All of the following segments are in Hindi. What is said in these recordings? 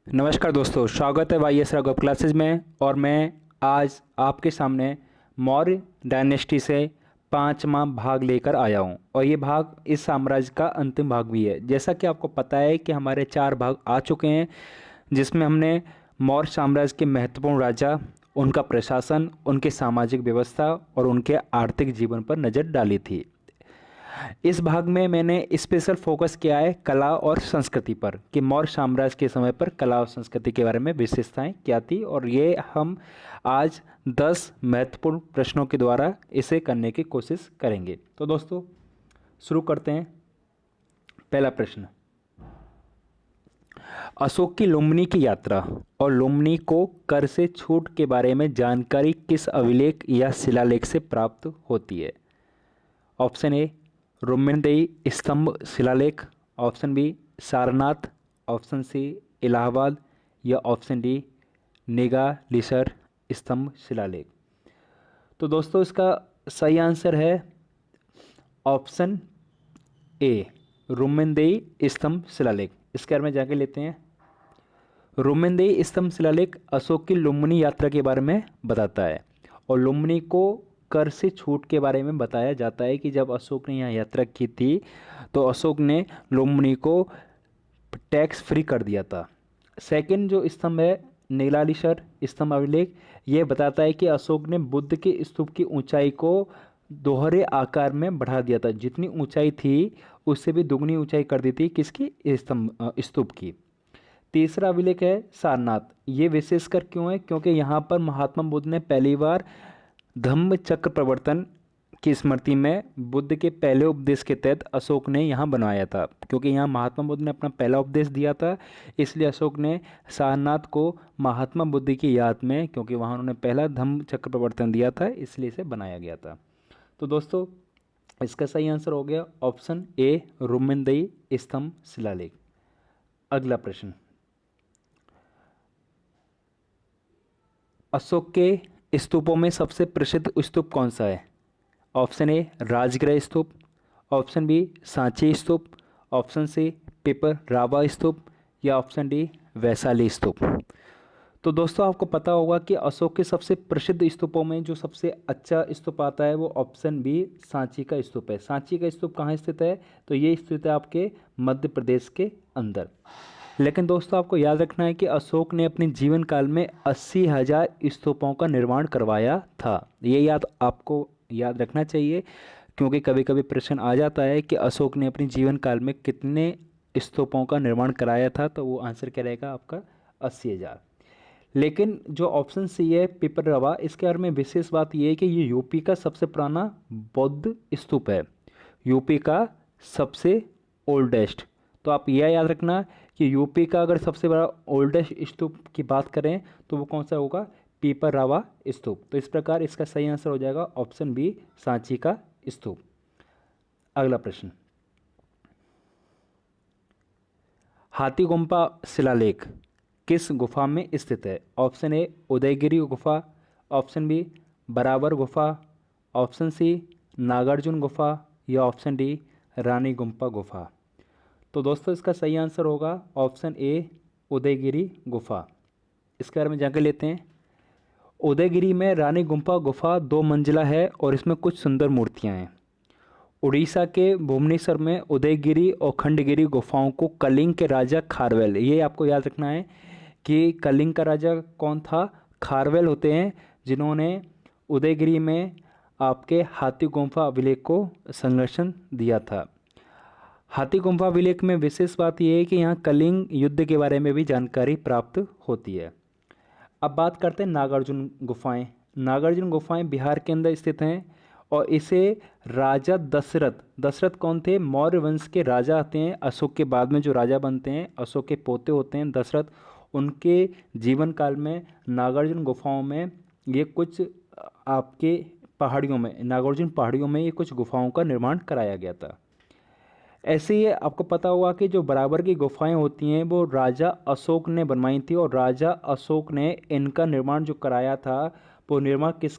नमस्कार दोस्तों, स्वागत है वाई एस राघव क्लासेज में। और मैं आज आपके सामने मौर्य डायनेस्टी से 5वां भाग लेकर आया हूं। और ये भाग इस साम्राज्य का अंतिम भाग भी है। जैसा कि आपको पता है कि हमारे 4 भाग आ चुके हैं, जिसमें हमने मौर्य साम्राज्य के महत्वपूर्ण राजा, उनका प्रशासन, उनकी सामाजिक व्यवस्था और उनके आर्थिक जीवन पर नज़र डाली थी। इस भाग में मैंने स्पेशल फोकस किया है कला और संस्कृति पर, कि मौर्य साम्राज्य के समय पर कला और संस्कृति के बारे में विशेषताएं क्या थी। और ये हम आज 10 महत्वपूर्ण प्रश्नों के द्वारा इसे करने की कोशिश करेंगे। तो दोस्तों शुरू करते हैं। पहला प्रश्न, अशोक की लुम्बिनी की यात्रा और लुम्बिनी को कर से छूट के बारे में जानकारी किस अभिलेख या शिलालेख से प्राप्त होती है? ऑप्शन ए रुक्मिणीदेवी स्तंभ शिलालेख, option B Sarnath, option C Allahabad या ऑप्शन डी निगालिसर स्तंभ शिलालेख। तो दोस्तों इसका सही आंसर है ऑप्शन ए रुक्मिणीदेवी स्तंभ शिलालेख। इसके बारे में जाके लेते हैं। रुक्मिणीदेवी स्तंभ शिलालेख अशोक की लुम्बिनी यात्रा के बारे में बताता है। और लुम्बिनी को कर से छूट के बारे में बताया जाता है कि जब अशोक ने यहाँ यात्रा की थी तो अशोक ने लुम्बिनी को टैक्स फ्री कर दिया था। सेकंड जो स्तंभ है नीलालिसर स्तंभ अभिलेख, ये बताता है कि अशोक ने बुद्ध के स्तूप की ऊंचाई को दोहरे आकार में बढ़ा दिया था। जितनी ऊंचाई थी उससे भी दुगनी ऊंचाई कर दी थी किसकी? स्तूप की। तीसरा अभिलेख है सारनाथ। ये विशेषकर क्यों है? क्योंकि यहाँ पर महात्मा बुद्ध ने पहली बार धम्म चक्र प्रवर्तन की स्मृति में बुद्ध के पहले उपदेश के तहत अशोक ने यहाँ बनवाया था। क्योंकि यहाँ महात्मा बुद्ध ने अपना पहला उपदेश दिया था, इसलिए अशोक ने सारनाथ को महात्मा बुद्ध की याद में, क्योंकि वहाँ उन्होंने पहला धम्म चक्र प्रवर्तन दिया था, इसलिए इसे बनाया गया था। तो दोस्तों इसका सही आंसर हो गया ऑप्शन ए रुक्मिणीदेवी स्तंभ शिलालेख। अगला प्रश्न, अशोक के स्तूपों में सबसे प्रसिद्ध स्तूप कौन सा है? Option A Rajgriha stupa, option B Sanchi stupa, option C Piprahwa stupa या ऑप्शन डी वैशाली स्तूप। तो दोस्तों आपको पता होगा कि अशोक के सबसे प्रसिद्ध स्तूपों में जो सबसे अच्छा स्तूप आता है वो ऑप्शन बी सांची का स्तूप है। सांची का स्तूप कहाँ स्थित है? तो ये स्थित है आपके मध्य प्रदेश के अंदर। लेकिन दोस्तों आपको याद रखना है कि अशोक ने अपने जीवन काल में 80,000 स्तूपों का निर्माण करवाया था। ये आपको याद रखना चाहिए, क्योंकि कभी कभी प्रश्न आ जाता है कि अशोक ने अपने जीवन काल में कितने स्तूपों का निर्माण कराया था। तो वो आंसर क्या रहेगा आपका? 80,000। लेकिन जो ऑप्शन सी है पिपरवा, इसके बारे में विशेष बात यह है कि ये यूपी का सबसे पुराना बौद्ध स्तूप है, यूपी का सबसे ओल्डेस्ट। तो आप यह याद रखना कि यूपी का अगर सबसे बड़ा ओल्डेस्ट स्तूप की बात करें तो वो कौन सा होगा? पिपरावा स्तूप। तो इस प्रकार इसका सही आंसर हो जाएगा ऑप्शन बी सांची का स्तूप। अगला प्रश्न, हाथी गुम्फा शिलालेख किस गुफा में स्थित है? ऑप्शन ए उदयगिरी गुफा, ऑप्शन बी बराबर गुफा, ऑप्शन सी नागार्जुन गुफा या ऑप्शन डी रानी गुम्फा गुफा। तो दोस्तों इसका सही आंसर होगा ऑप्शन ए उदयगिरी गुफा। इसके बारे में जानकारी लेते हैं। उदयगिरी में रानी गुम्फा गुफा 2 मंजिला है और इसमें कुछ सुंदर मूर्तियां हैं। उड़ीसा के भुवनेश्वर में उदयगिरी और खंडगिरी गुफाओं को कलिंग के राजा खारवेल, ये आपको याद रखना है कि कलिंग का राजा कौन था? खारवेल होते हैं, जिन्होंने उदयगिरी में आपके हाथी गुम्फा अभिलेख को संरक्षण दिया था। हाथी गुम्फा अभिलेख में विशेष बात यह है कि यहाँ कलिंग युद्ध के बारे में भी जानकारी प्राप्त होती है। अब बात करते हैं नागार्जुन गुफाएं। नागार्जुन गुफाएं बिहार के अंदर स्थित हैं और इसे राजा दशरथ कौन थे? मौर्य वंश के राजा आते हैं, अशोक के बाद में जो राजा बनते हैं, अशोक के पोते होते हैं दशरथ, उनके जीवन काल में नागार्जुन गुफाओं में ये कुछ आपके पहाड़ियों में, नागार्जुन पहाड़ियों में ये कुछ गुफाओं का निर्माण कराया गया था। ऐसे ही आपको पता होगा कि जो बराबर की गुफाएं होती हैं वो राजा अशोक ने बनवाई थी, और राजा अशोक ने इनका निर्माण जो कराया था वो निर्माण किस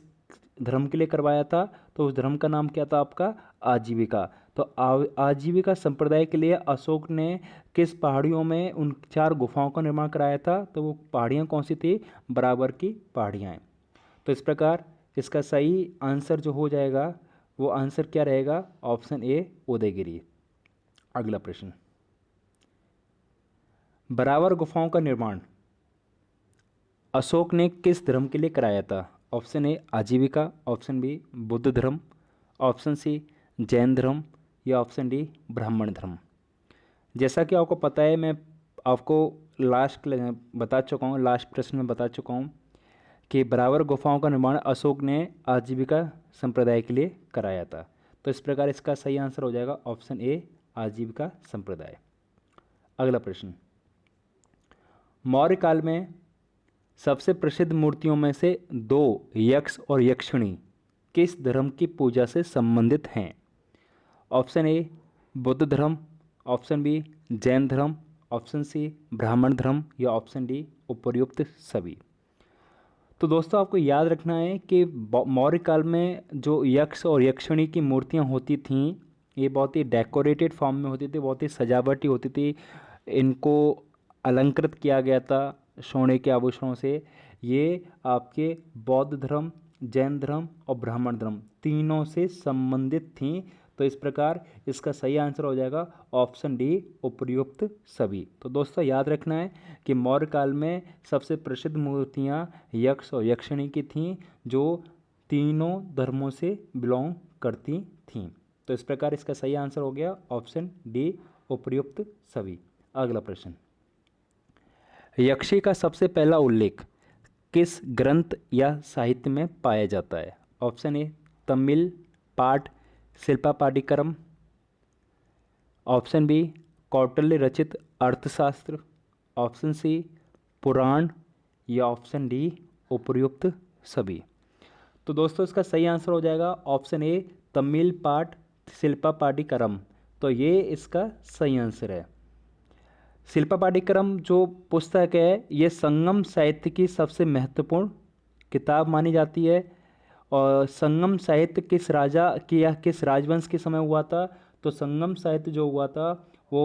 धर्म के लिए करवाया था? तो उस धर्म का नाम क्या था आपका? आजीविका। तो आजीविका संप्रदाय के लिए अशोक ने किस पहाड़ियों में उन 4 गुफाओं का निर्माण कराया था? तो वो पहाड़ियाँ कौन सी थी? बराबर की पहाड़ियाँ हैं। तो इस प्रकार इसका सही आंसर जो हो जाएगा वो आंसर क्या रहेगा? Option A Udayagiri. अगला प्रश्न, बराबर गुफाओं का निर्माण अशोक ने किस धर्म के लिए कराया था? ऑप्शन ए आजीविका, ऑप्शन बी बुद्ध धर्म, ऑप्शन सी जैन धर्म या ऑप्शन डी ब्राह्मण धर्म। जैसा कि आपको पता है, मैं आपको बता चुका हूँ, लास्ट प्रश्न में बता चुका हूँ कि बराबर गुफाओं का निर्माण अशोक ने आजीविका संप्रदाय के लिए कराया था। तो इस प्रकार इसका सही आंसर हो जाएगा ऑप्शन ए आजीविका संप्रदाय। अगला प्रश्न, मौर्य काल में सबसे प्रसिद्ध मूर्तियों में से 2 यक्ष और यक्षिणी किस धर्म की पूजा से संबंधित हैं? ऑप्शन ए बुद्ध धर्म, ऑप्शन बी जैन धर्म, ऑप्शन सी ब्राह्मण धर्म या ऑप्शन डी उपर्युक्त सभी। तो दोस्तों आपको याद रखना है कि मौर्य काल में जो यक्ष और यक्षिणी की मूर्तियां होती थीं, ये बहुत ही डेकोरेटेड फॉर्म में होती थी, बहुत ही सजावटी होती थी। इनको अलंकृत किया गया था सोने के आभूषणों से। ये आपके बौद्ध धर्म, जैन धर्म और ब्राह्मण धर्म तीनों से संबंधित थीं। तो इस प्रकार इसका सही आंसर हो जाएगा ऑप्शन डी उपर्युक्त सभी। तो दोस्तों याद रखना है कि मौर्य काल में सबसे प्रसिद्ध मूर्तियाँ यक्ष और यक्षिणी की थीं जो तीनों धर्मों से बिलोंग करती थीं। तो इस प्रकार इसका सही आंसर हो गया ऑप्शन डी उपर्युक्त सभी। अगला प्रश्न, यक्षी का सबसे पहला उल्लेख किस ग्रंथ या साहित्य में पाया जाता है? ऑप्शन ए तमिल पाठ शिल्पापाडिकरम, ऑप्शन बी कौटिल्य रचित अर्थशास्त्र, ऑप्शन सी पुराण या ऑप्शन डी उपर्युक्त सभी। तो दोस्तों इसका सही आंसर हो जाएगा ऑप्शन ए तमिल पाठ शिल्पापाडिकरम। तो ये इसका सही आंसर है। शिल्पापाडिकरम जो पुस्तक है ये संगम साहित्य की सबसे महत्वपूर्ण किताब मानी जाती है। और संगम साहित्य किस राजा की या किस राजवंश के समय हुआ था? तो संगम साहित्य जो हुआ था वो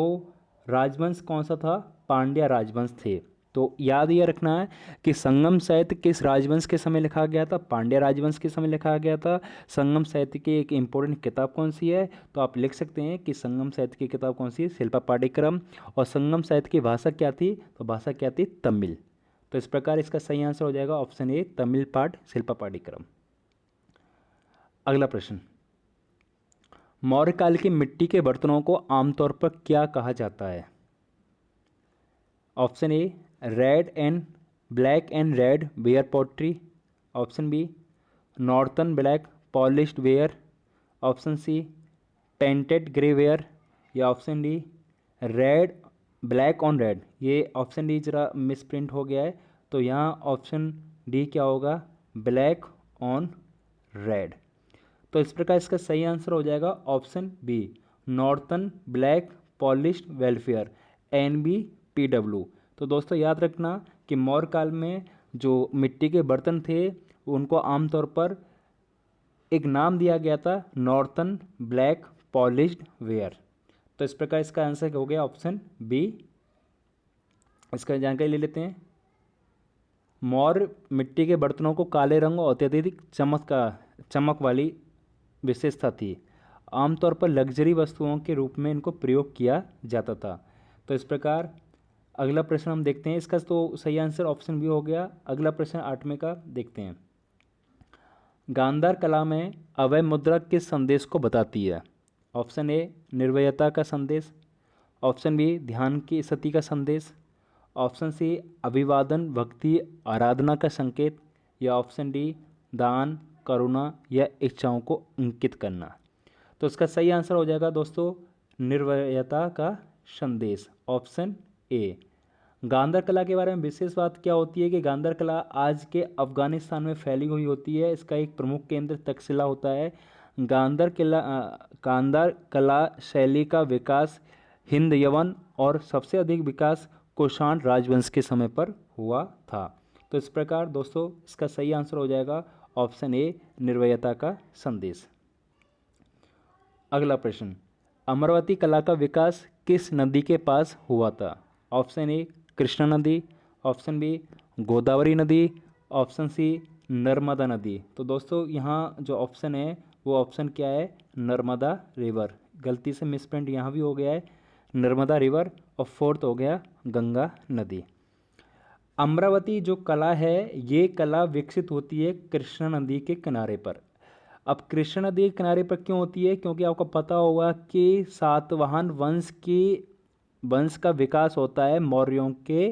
राजवंश कौन सा था? पांड्या राजवंश थे। तो याद ये रखना है कि संगम साहित्य किस राजवंश के समय लिखा गया था? पांड्या राजवंश के समय लिखा गया था। संगम साहित्य की एक इम्पोर्टेंट किताब कौन सी है? तो आप लिख सकते हैं कि संगम साहित्य की किताब कौन सी है? शिल्पापाडिकरम। और संगम साहित्य की भाषा क्या थी? तो भाषा क्या थी? तमिल। तो इस प्रकार इसका सही आंसर हो जाएगा ऑप्शन ए तमिल पाठ शिल्पापाडिकरम। अगला प्रश्न, मौर्य काल की मिट्टी के बर्तनों को आमतौर पर क्या कहा जाता है? Option A black and red ware pottery, option B northern black polished ware, option C painted grey ware या option D red black on red. ये ऑप्शन डी जरा मिसप्रिंट हो गया है, तो यहाँ ऑप्शन डी क्या होगा? Black on red. तो इस प्रकार इसका सही आंसर हो जाएगा option B northern black polished welfare NBPW। तो दोस्तों याद रखना कि मौर्य काल में जो मिट्टी के बर्तन थे उनको आमतौर पर एक नाम दिया गया था नॉर्थन ब्लैक पॉलिश्ड वेयर। तो इस प्रकार इसका आंसर हो गया ऑप्शन बी। इसका जानकारी ले लेते हैं। मौर्य मिट्टी के बर्तनों को काले रंग और अत्यधिक चमक वाली विशेषता थी। आमतौर पर लग्जरी वस्तुओं के रूप में इनको प्रयोग किया जाता था। तो इस प्रकार अगला प्रश्न हम देखते हैं। इसका तो सही आंसर ऑप्शन बी हो गया। अगला प्रश्न 8वें का देखते हैं। गांधार कला में अभय मुद्रा किस संदेश को बताती है? ऑप्शन ए निर्भयता का संदेश, ऑप्शन बी ध्यान की स्थिति का संदेश, ऑप्शन सी अभिवादन भक्ति आराधना का संकेत या ऑप्शन डी दान करुणा या इच्छाओं को अंकित करना। तो इसका सही आंसर हो जाएगा दोस्तों निर्भयता का संदेश, ऑप्शन ए। गांधार कला के बारे में विशेष बात क्या होती है कि गांधार कला आज के अफगानिस्तान में फैली हुई होती है। इसका एक प्रमुख केंद्र तक्षशिला होता है। गांधार कला शैली का विकास हिंद यवन और सबसे अधिक विकास कुषाण राजवंश के समय पर हुआ था। तो इस प्रकार दोस्तों इसका सही आंसर हो जाएगा ऑप्शन ए निर्भयता का संदेश। अगला प्रश्न, अमरावती कला का विकास किस नदी के पास हुआ था? ऑप्शन ए कृष्णा नदी, ऑप्शन बी गोदावरी नदी, ऑप्शन सी नर्मदा नदी। तो दोस्तों यहाँ जो ऑप्शन है वो ऑप्शन क्या है? नर्मदा रिवर। गलती से मिसप्रिंट यहाँ भी हो गया है, नर्मदा रिवर। और फोर्थ हो गया गंगा नदी। अमरावती जो कला है ये कला विकसित होती है कृष्णा नदी के किनारे पर। अब कृष्णा नदी के किनारे पर क्यों होती है? क्योंकि आपको पता होगा कि सातवाहन वंश का विकास होता है मौर्यों के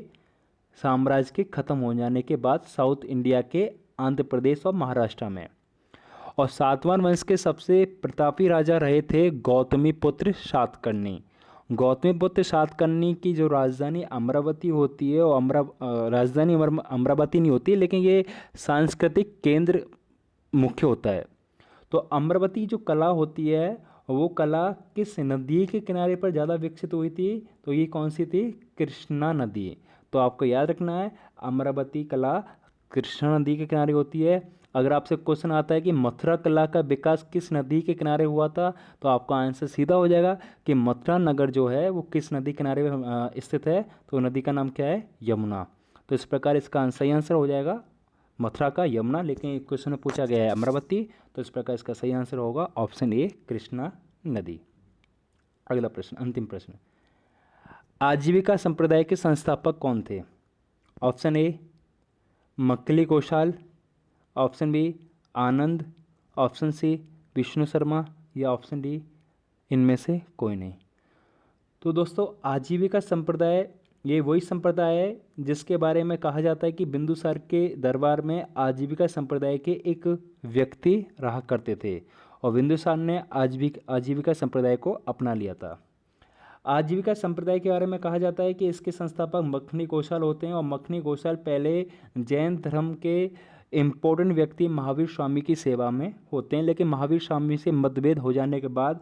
साम्राज्य के खत्म हो जाने के बाद साउथ इंडिया के आंध्र प्रदेश और महाराष्ट्र में। और सातवाहन वंश के सबसे प्रतापी राजा रहे थे गौतमीपुत्र सातकर्णी। गौतमीपुत्र सातकर्णी की जो राजधानी अमरावती होती है, और राजधानी अमरावती नहीं होती, लेकिन ये सांस्कृतिक केंद्र मुख्य होता है। तो अमरावती जो कला होती है वो कला किस नदी के किनारे पर ज़्यादा विकसित हुई थी? तो ये कौन सी थी? कृष्णा नदी। तो आपको याद रखना है अमरावती कला कृष्णा नदी के किनारे होती है। अगर आपसे क्वेश्चन आता है कि मथुरा कला का विकास किस नदी के किनारे हुआ था, तो आपका आंसर सीधा हो जाएगा कि मथुरा नगर जो है वो किस नदी किनारे स्थित है? तो नदी का नाम क्या है? यमुना। तो इस प्रकार इसका सही आंसर हो जाएगा मथुरा का यमुना, लेकिन क्वेश्चन में पूछा गया है अमरावती, तो इस प्रकार इसका सही आंसर होगा ऑप्शन ए कृष्णा नदी। अगला प्रश्न, अंतिम प्रश्न, आजीविका संप्रदाय के संस्थापक कौन थे? Option A Makkhali Kaushal, option B Anand, option C Vishnu Sharma, या ऑप्शन डी इनमें से कोई नहीं। तो दोस्तों आजीविका संप्रदाय ये वही संप्रदाय है जिसके बारे में कहा जाता है कि बिंदुसार के दरबार में आजीविका संप्रदाय के एक व्यक्ति रहा करते थे और बिंदुसार ने आजीविका संप्रदाय को अपना लिया था। आजीविका संप्रदाय के बारे में कहा जाता है कि इसके संस्थापक मक्खनी कौशल होते हैं और मक्खनी कौशल पहले जैन धर्म के इम्पोर्टेंट व्यक्ति महावीर स्वामी की सेवा में होते हैं, लेकिन महावीर स्वामी से मतभेद हो जाने के बाद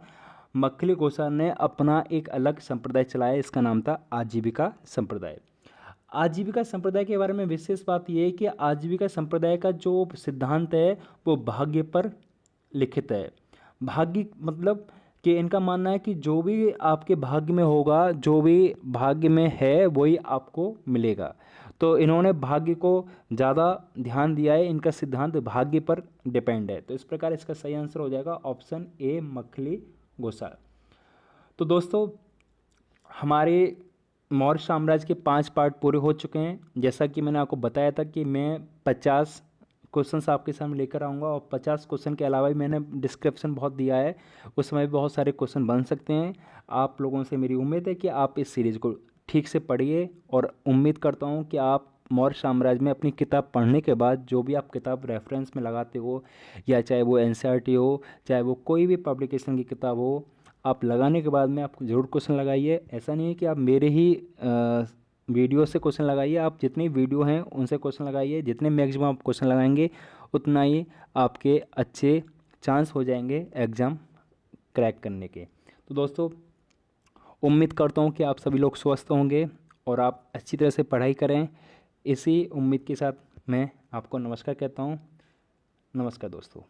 मक्खली कौशल ने अपना एक अलग संप्रदाय चलाया, इसका नाम था आजीविका संप्रदाय। आजीविका संप्रदाय के बारे में विशेष बात यह है कि आजीविका संप्रदाय का जो सिद्धांत है वो भाग्य पर लिखित है। भाग्य मतलब कि इनका मानना है कि जो भी आपके भाग्य में होगा, जो भी भाग्य में है वही आपको मिलेगा। तो इन्होंने भाग्य को ज़्यादा ध्यान दिया है, इनका सिद्धांत भाग्य पर डिपेंड है। तो इस प्रकार इसका सही आंसर हो जाएगा ऑप्शन ए मक्खली कौशल। तो दोस्तों हमारे मौर्य साम्राज्य के 5 पार्ट पूरे हो चुके हैं। जैसा कि मैंने आपको बताया था कि मैं 50 क्वेश्चंस आपके सामने लेकर आऊँगा और 50 क्वेश्चन के अलावा भी मैंने डिस्क्रिप्शन बहुत दिया है, उस समय भी बहुत सारे क्वेश्चन बन सकते हैं। आप लोगों से मेरी उम्मीद है कि आप इस सीरीज़ को ठीक से पढ़िए और उम्मीद करता हूँ कि आप मौर्य साम्राज्य में अपनी किताब पढ़ने के बाद जो भी आप किताब रेफरेंस में लगाते हो, या चाहे वो एनसीईआरटी हो, चाहे वो कोई भी पब्लिकेशन की किताब हो, आप लगाने के बाद में आप ज़रूर क्वेश्चन लगाइए। ऐसा नहीं है कि आप मेरे ही वीडियो से क्वेश्चन लगाइए, आप जितनी वीडियो हैं उनसे क्वेश्चन लगाइए। जितने मैक्सिमम आप क्वेश्चन लगाएंगे उतना ही आपके अच्छे चांस हो जाएंगे एग्ज़ाम क्रैक करने के। तो दोस्तों उम्मीद करता हूँ कि आप सभी लोग स्वस्थ होंगे और आप अच्छी तरह से पढ़ाई करें। इसी उम्मीद के साथ मैं आपको नमस्कार कहता हूँ। नमस्कार दोस्तों।